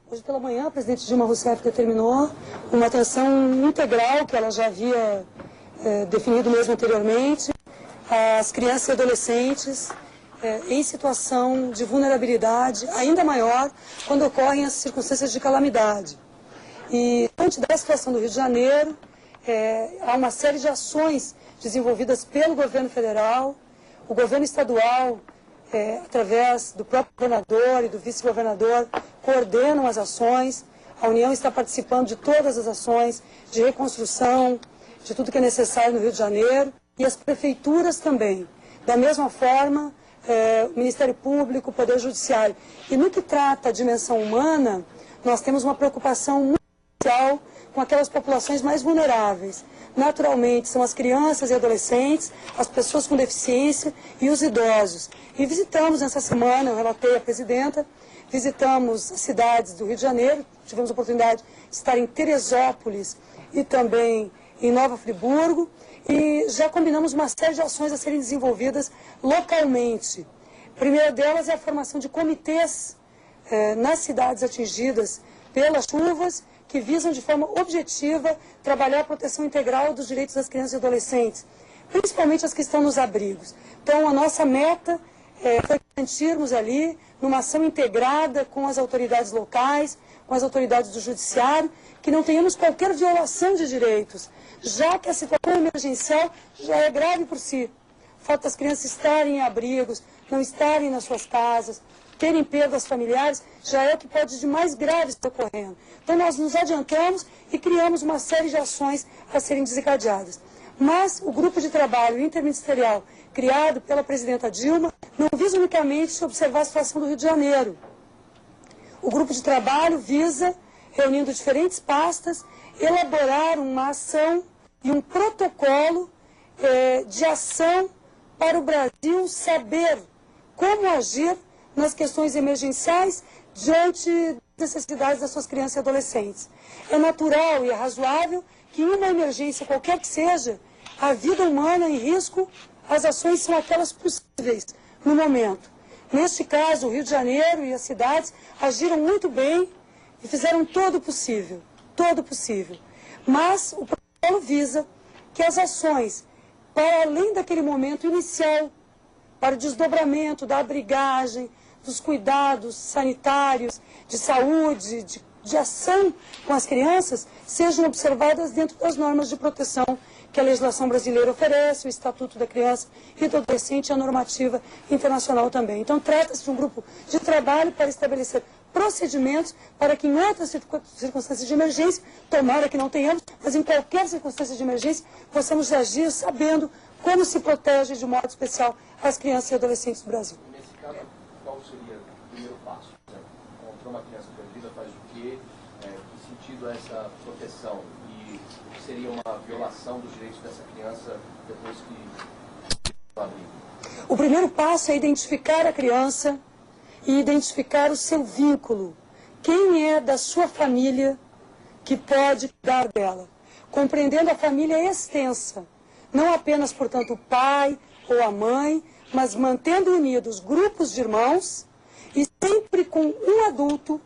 Hoje pela manhã, a presidente Dilma Rousseff determinou uma atenção integral, que ela já havia definido mesmo anteriormente, às crianças e adolescentes em situação de vulnerabilidade ainda maior quando ocorrem as circunstâncias de calamidade. E, diante da situação do Rio de Janeiro, há uma série de ações desenvolvidas pelo governo federal, o governo estadual, através do próprio governador e do vice-governador, coordenam as ações. A União está participando de todas as ações de reconstrução, de tudo que é necessário no Rio de Janeiro, e as prefeituras também. Da mesma forma, o Ministério Público, o Poder Judiciário. E no que trata a dimensão humana, nós temos uma preocupação muito especial com aquelas populações mais vulneráveis. Naturalmente, são as crianças e adolescentes, as pessoas com deficiência e os idosos. E visitamos nessa semana, eu relatei à presidenta, visitamos as cidades do Rio de Janeiro, tivemos a oportunidade de estar em Teresópolis e também em Nova Friburgo, e já combinamos uma série de ações a serem desenvolvidas localmente. A primeira delas é a formação de comitês nas cidades atingidas pelas chuvas, que visam de forma objetiva trabalhar a proteção integral dos direitos das crianças e adolescentes, principalmente as que estão nos abrigos. Então, a nossa meta foi garantirmos ali, numa ação integrada com as autoridades locais, com as autoridades do judiciário, que não tenhamos qualquer violação de direitos, já que a situação emergencial já é grave por si. O fato das crianças estarem em abrigos, não estarem nas suas casas, terem perdas familiares, já é o que pode de mais grave estar ocorrendo. Então nós nos adiantamos e criamos uma série de ações a serem desencadeadas. Mas o grupo de trabalho interministerial criado pela presidenta Dilma não visa unicamente observar a situação do Rio de Janeiro. O grupo de trabalho visa, reunindo diferentes pastas, elaborar uma ação e um protocolo de ação para o Brasil saber como agir nas questões emergenciais diante das necessidades das suas crianças e adolescentes. É natural e é razoável que em uma emergência, qualquer que seja, a vida humana em risco, as ações são aquelas possíveis no momento. Neste caso, o Rio de Janeiro e as cidades agiram muito bem e fizeram todo o possível, todo o possível. Mas o protocolo visa que as ações, para além daquele momento inicial, para o desdobramento da abrigagem, dos cuidados sanitários, de saúde, de ação com as crianças, sejam observadas dentro das normas de proteção que a legislação brasileira oferece, o Estatuto da Criança e do Adolescente e a normativa internacional também. Então, trata-se de um grupo de trabalho para estabelecer procedimentos para que em outras circunstâncias de emergência, tomara que não tenhamos, mas em qualquer circunstância de emergência, possamos agir sabendo como se protege de modo especial as crianças e adolescentes do Brasil. Nesse caso, qual seria o primeiro passo? Encontrou uma criança perdida, faz o quê? Que sentido é essa proteção? E o que seria uma violação dos direitos dessa criança depois que o abrigo? O primeiro passo é identificar a criança e identificar o seu vínculo. Quem é da sua família que pode cuidar dela? Compreendendo a família extensa. Não apenas, portanto, o pai ou a mãe, mas mantendo unidos grupos de irmãos e sempre com um adulto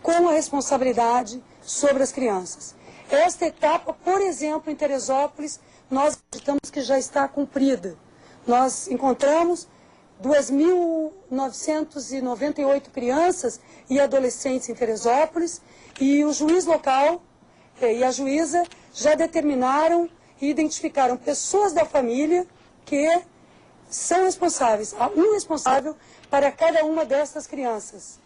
com a responsabilidade sobre as crianças. Esta etapa, por exemplo, em Teresópolis, nós acreditamos que já está cumprida. Nós encontramos 2.998 crianças e adolescentes em Teresópolis e o juiz local e a juíza já determinaram e identificaram pessoas da família que são responsáveis, há um responsável para cada uma dessas crianças.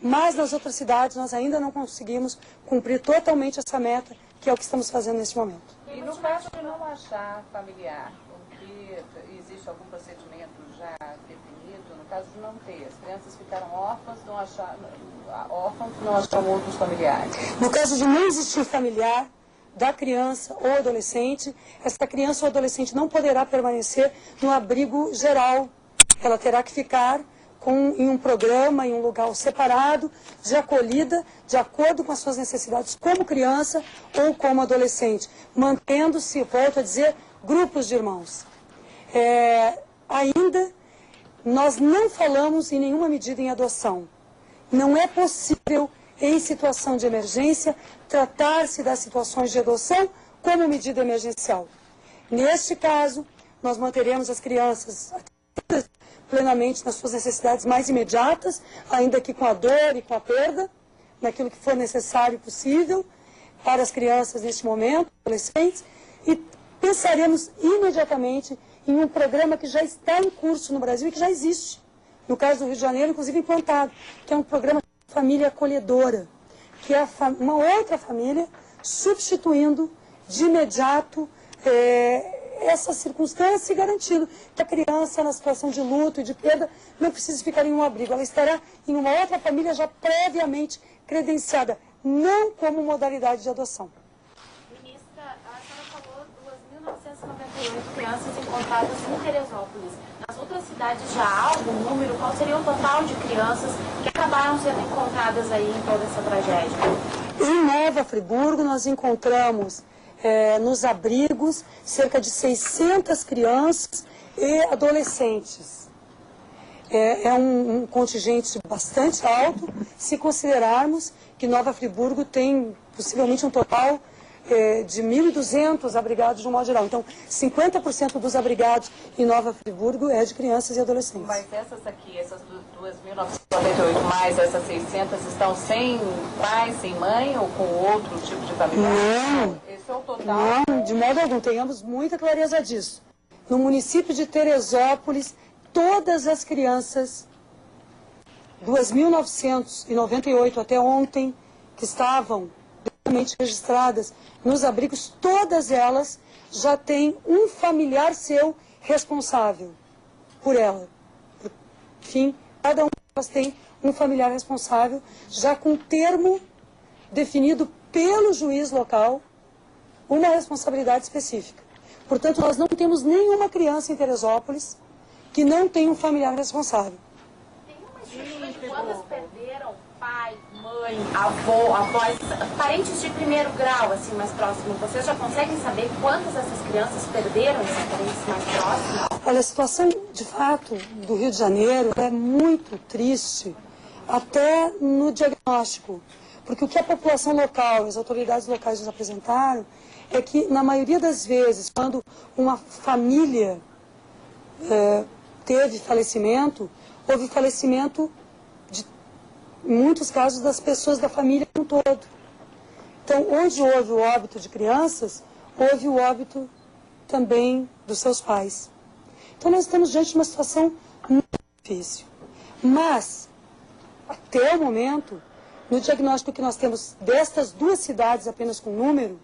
Mas nas outras cidades nós ainda não conseguimos cumprir totalmente essa meta, que é o que estamos fazendo nesse momento. E no caso de não achar familiar, porque existe algum procedimento já definido, no caso de não ter, as crianças ficaram órfãs, não acham outros familiares? No caso de não existir familiar da criança ou adolescente, essa criança ou adolescente não poderá permanecer no abrigo geral. Ela terá que ficar em um programa, em um lugar separado, de acolhida, de acordo com as suas necessidades como criança ou como adolescente, mantendo-se, volto a dizer, grupos de irmãos. Ainda, nós não falamos em nenhuma medida em adoção. Não é possível, em situação de emergência, tratar-se das situações de adoção como medida emergencial. Neste caso, nós manteremos as crianças plenamente nas suas necessidades mais imediatas, ainda que com a dor e com a perda, naquilo que for necessário e possível para as crianças neste momento, adolescentes, e pensaremos imediatamente em um programa que já está em curso no Brasil e que já existe. No caso do Rio de Janeiro, inclusive implantado, que é um programa de família acolhedora, que é uma outra família substituindo de imediato essa circunstância e garantindo que a criança, na situação de luto e de perda, não precisa ficar em um abrigo. Ela estará em uma outra família já previamente credenciada, não como modalidade de adoção. Ministra, a senhora falou 2.998 crianças encontradas em Teresópolis. Nas outras cidades já há algum número? Qual seria o total de crianças que acabaram sendo encontradas aí em toda essa tragédia? Em Nova Friburgo, nós encontramos nos abrigos cerca de 600 crianças e adolescentes. É um contingente bastante alto, se considerarmos que Nova Friburgo tem possivelmente um total de 1.200 abrigados de um modo geral. Então, 50% dos abrigados em Nova Friburgo é de crianças e adolescentes. Mas essas aqui, essas 2.998 mais essas 600, estão sem pai, sem mãe ou com outro tipo de familiar? Não. Esse é o total? Não, de modo algum. Tenhamos muita clareza disso. No município de Teresópolis, todas as crianças, 2.998 até ontem, que estavam devidamente registradas nos abrigos, todas elas já têm um familiar seu responsável por ela. Enfim, cada uma delas tem um familiar responsável, já com termo definido pelo juiz local, uma responsabilidade específica. Portanto, nós não temos nenhuma criança em Teresópolis que não tenha um familiar responsável. Tem uma estimativa de quantas perderam pai, mãe, avô, avós, parentes de primeiro grau, assim, mais próximo? Vocês já conseguem saber quantas dessas crianças perderam esses parentes mais próximos? Olha, a situação, de fato, do Rio de Janeiro é muito triste, até no diagnóstico. Porque o que a população local, as autoridades locais nos apresentaram, é que, na maioria das vezes, quando uma família teve falecimento, houve falecimento, em muitos casos, das pessoas da família como um todo. Então, onde houve o óbito de crianças, houve o óbito também dos seus pais. Então, nós estamos diante de uma situação muito difícil. Mas, até o momento, no diagnóstico que nós temos destas duas cidades, apenas com número,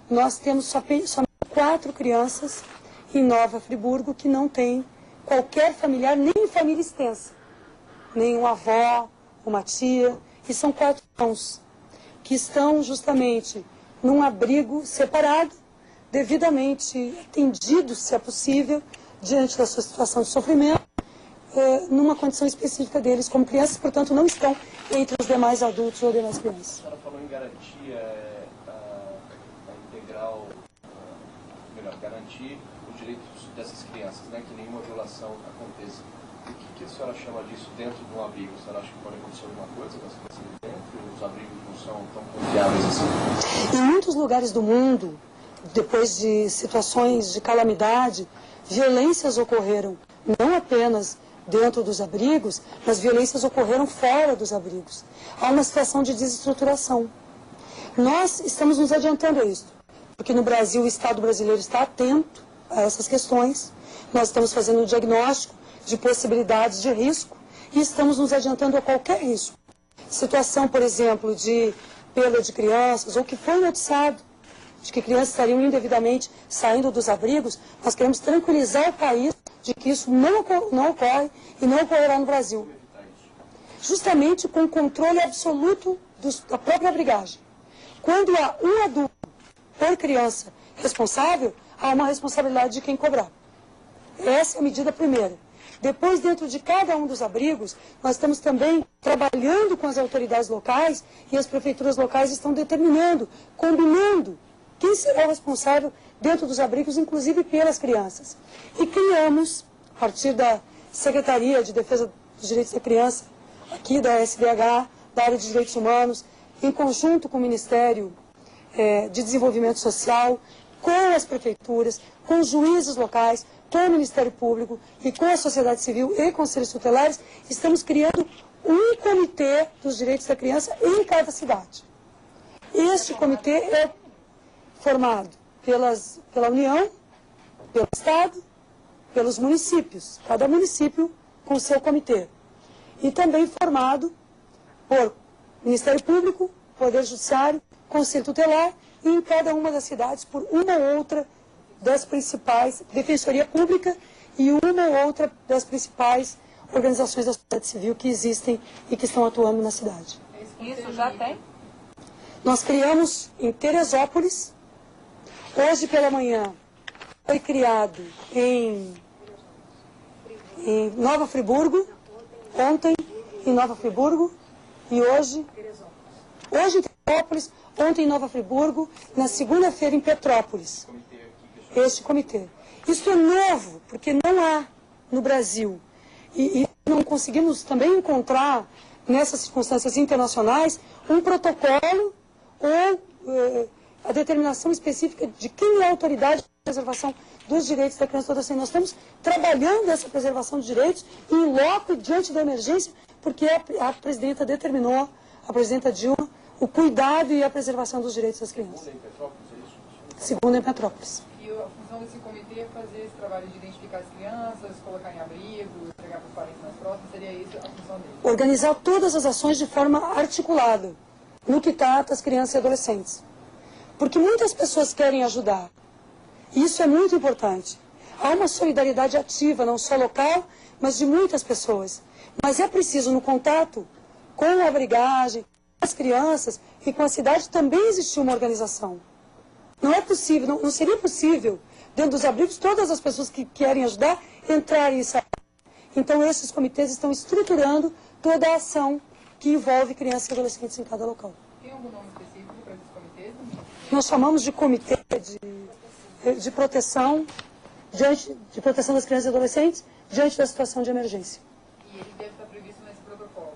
nós temos somente 4 crianças em Nova Friburgo que não têm qualquer familiar, nem família extensa. Nem uma avó, uma tia, e são 4 irmãos que estão justamente num abrigo separado, devidamente atendidos, se é possível, diante da sua situação de sofrimento, numa condição específica deles como crianças, portanto não estão entre os demais adultos ou demais crianças. A senhora falou em garantia integral, melhor, garantir o direito dessas crianças, né, que nenhuma violação aconteça. O que a senhora chama disso dentro de um abrigo? A senhora acha que pode acontecer alguma coisa com as crianças dentro? Os abrigos não são tão confiáveis assim? Em muitos lugares do mundo, depois de situações de calamidade, violências ocorreram, não apenas dentro dos abrigos, mas violências ocorreram fora dos abrigos. Há uma situação de desestruturação. Nós estamos nos adiantando a isso, porque no Brasil o Estado brasileiro está atento a essas questões, nós estamos fazendo um diagnóstico de possibilidades de risco e estamos nos adiantando a qualquer risco. Situação, por exemplo, de perda de crianças, ou que foi noticiado de que crianças estariam indevidamente saindo dos abrigos, nós queremos tranquilizar o país de que isso não ocorre e não ocorrerá no Brasil. Justamente com o controle absoluto da própria abrigagem. Quando há um adulto por criança responsável, há uma responsabilidade de quem cobrar. Essa é a medida primeira. Depois, dentro de cada um dos abrigos, nós estamos também trabalhando com as autoridades locais e as prefeituras locais estão determinando, combinando quem será o responsável dentro dos abrigos, inclusive pelas crianças. E criamos, a partir da Secretaria de Defesa dos Direitos da Criança, aqui da SDH, da área de direitos humanos, em conjunto com o Ministério de Desenvolvimento Social, com as prefeituras, com os juízes locais, com o Ministério Público e com a sociedade civil e conselhos tutelares, estamos criando um comitê dos direitos da criança em cada cidade. Este comitê é formado pela União, pelo Estado, pelos municípios, cada município com seu comitê. E também formado por Ministério Público, Poder Judiciário, Conselho Tutelar e em cada uma das cidades por uma ou outra das principais, Defensoria Pública e uma ou outra das principais organizações da sociedade civil que existem e que estão atuando na cidade. Isso já tem? Nós criamos em Teresópolis, hoje pela manhã foi criado em Nova Friburgo, ontem em Nova Friburgo e hoje em Teresópolis, ontem em Nova Friburgo, na segunda-feira em Petrópolis. Este comitê. Isso é novo, porque não há no Brasil. E não conseguimos também encontrar, nessas circunstâncias internacionais, um protocolo ou a determinação específica de quem é a autoridade de preservação dos direitos da criança e do adolescente. Nós estamos trabalhando essa preservação dos direitos em loco diante da emergência, porque a presidenta determinou, a presidenta Dilma, o cuidado e a preservação dos direitos das crianças. Segundo em Petrópolis. E a função desse comitê é fazer esse trabalho de identificar as crianças, colocar em abrigo, entregar para os parentes mais próximos, seria isso a função dele? Organizar todas as ações de forma articulada, no que trata as crianças e adolescentes. Porque muitas pessoas querem ajudar. E isso é muito importante. Há uma solidariedade ativa, não só local, mas de muitas pessoas. Mas é preciso, no contato com a abrigagem, com as crianças e com a cidade, também existir uma organização. Não é possível, não seria possível, dentro dos abrigos, todas as pessoas que querem ajudar, entrarem e saírem. Então, esses comitês estão estruturando toda a ação que envolve crianças e adolescentes em cada local. Tem algum nome específico para esses comitês? Nós chamamos de comitê de proteção, de proteção das crianças e adolescentes diante da situação de emergência. E ele deve estar previsto nesse protocolo?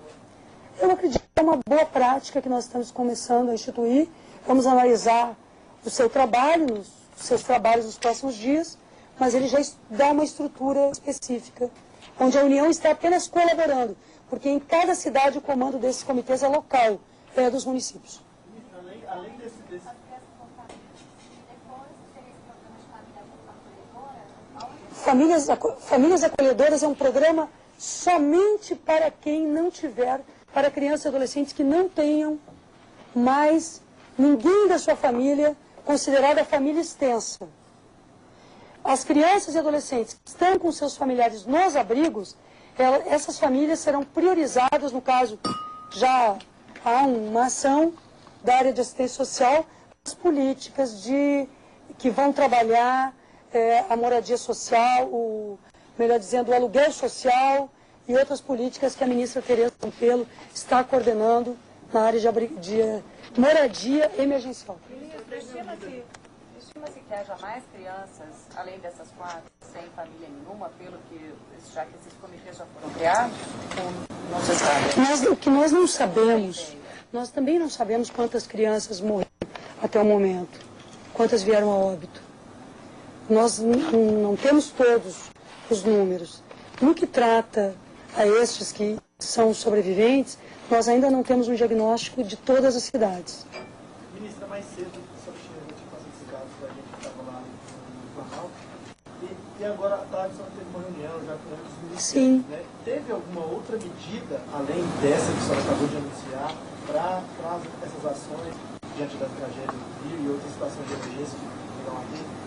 Eu acredito que é uma boa prática que nós estamos começando a instituir. Vamos analisar o seu trabalho, os seus trabalhos nos próximos dias, mas ele já dá uma estrutura específica, onde a União está apenas colaborando, porque em cada cidade o comando desses comitês é local, é dos municípios. Além desse... Famílias Acolhedoras é um programa somente para quem não tiver, para crianças e adolescentes que não tenham mais ninguém da sua família considerada família extensa. As crianças e adolescentes que estão com seus familiares nos abrigos, essas famílias serão priorizadas, no caso, já há uma ação da área de assistência social, as políticas que vão trabalhar a moradia social, melhor dizendo, o aluguel social e outras políticas que a ministra Tereza Campelo está coordenando na área de moradia emergencial. Estima-se que haja mais crianças, além dessas 4, sem família nenhuma, já que esses comitês já foram criados? Ou não se sabe? O que nós não sabemos, nós também não sabemos quantas crianças morreram até o momento, quantas vieram a óbito. Nós não temos todos os números. No que trata a estes que são sobreviventes, nós ainda não temos um diagnóstico de todas as cidades. Ministra, mais cedo, só te passar esse caso da gente que estava lá no jornal, e agora à tarde só teve uma reunião já com outros ministérios. Sim. Né? Teve alguma outra medida, além dessa que a senhora acabou de anunciar, para essas ações diante das tragédias do Rio e outras situações de emergência que irão haver?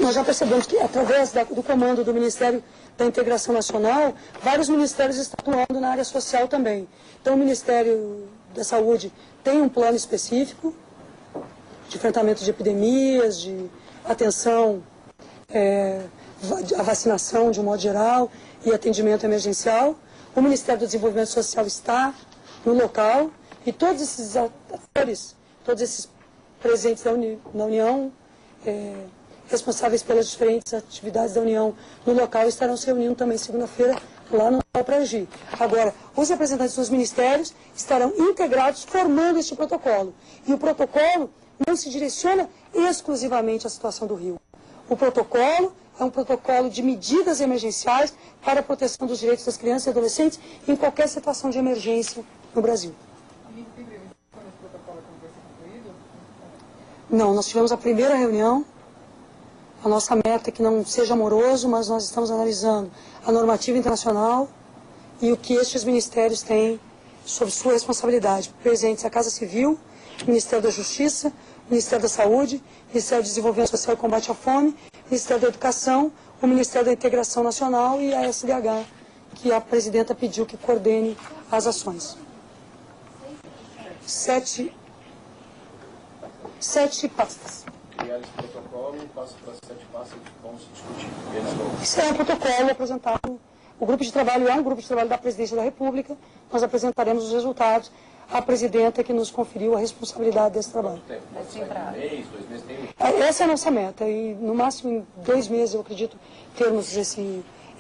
Nós já percebemos que, através do comando do Ministério da Integração Nacional, vários ministérios estão atuando na área social também. Então, o Ministério da Saúde tem um plano específico de enfrentamento de epidemias, de atenção à vacinação de um modo geral e atendimento emergencial. O Ministério do Desenvolvimento Social está no local e todos esses atores, todos esses presentes na União, responsáveis pelas diferentes atividades da União no local, estarão se reunindo também segunda-feira lá no para agir. Agora, os representantes dos ministérios estarão integrados formando este protocolo. E o protocolo não se direciona exclusivamente à situação do Rio. O protocolo é um protocolo de medidas emergenciais para a proteção dos direitos das crianças e adolescentes em qualquer situação de emergência no Brasil. Não, nós tivemos a primeira reunião. A nossa meta é que não seja moroso, mas nós estamos analisando a normativa internacional e o que estes ministérios têm sob sua responsabilidade. Presentes a Casa Civil, Ministério da Justiça, Ministério da Saúde, Ministério do Desenvolvimento Social e Combate à Fome, Ministério da Educação, o Ministério da Integração Nacional e a SDH, que a presidenta pediu que coordene as ações. Sete pastas. Criar esse protocolo, passa para 7 pastas que vão se discutir. Isso é um protocolo apresentado. O grupo de trabalho é um grupo de trabalho da Presidência da República. Nós apresentaremos os resultados à presidenta que nos conferiu a responsabilidade desse trabalho. Um mês, 2 meses, tem... Essa é a nossa meta. E no máximo em 2 meses, eu acredito, termos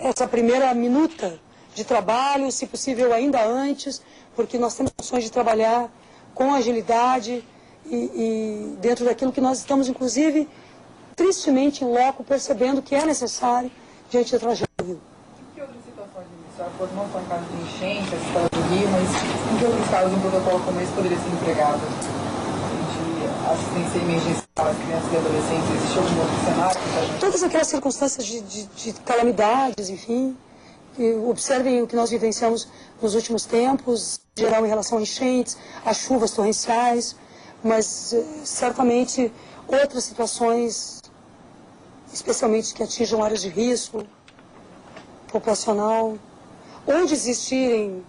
essa primeira minuta de trabalho, se possível ainda antes, porque nós temos condições de trabalhar com agilidade e dentro daquilo que nós estamos, inclusive, tristemente em loco, percebendo que é necessário diante da tragédia do Rio. Que outras situações iniciais, não só em caso de enchente, a história do Rio, mas em que outros casos um protocolo como esse poderia ser empregado? De assistência emergencial às crianças e adolescentes, existe algum outro cenário? Todas aquelas circunstâncias de calamidades, enfim, observem o que nós vivenciamos nos últimos tempos, em geral em relação a enchentes, a chuvas torrenciais, mas certamente outras situações, especialmente que atinjam áreas de risco populacional, onde existirem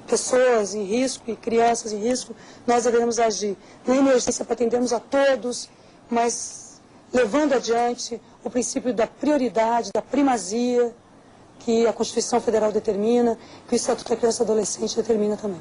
pessoas em risco e crianças em risco, nós devemos agir na emergência para atendermos a todos, mas levando adiante o princípio da prioridade, da primazia, que a Constituição Federal determina, que o Estatuto da Criança e Adolescente determina também.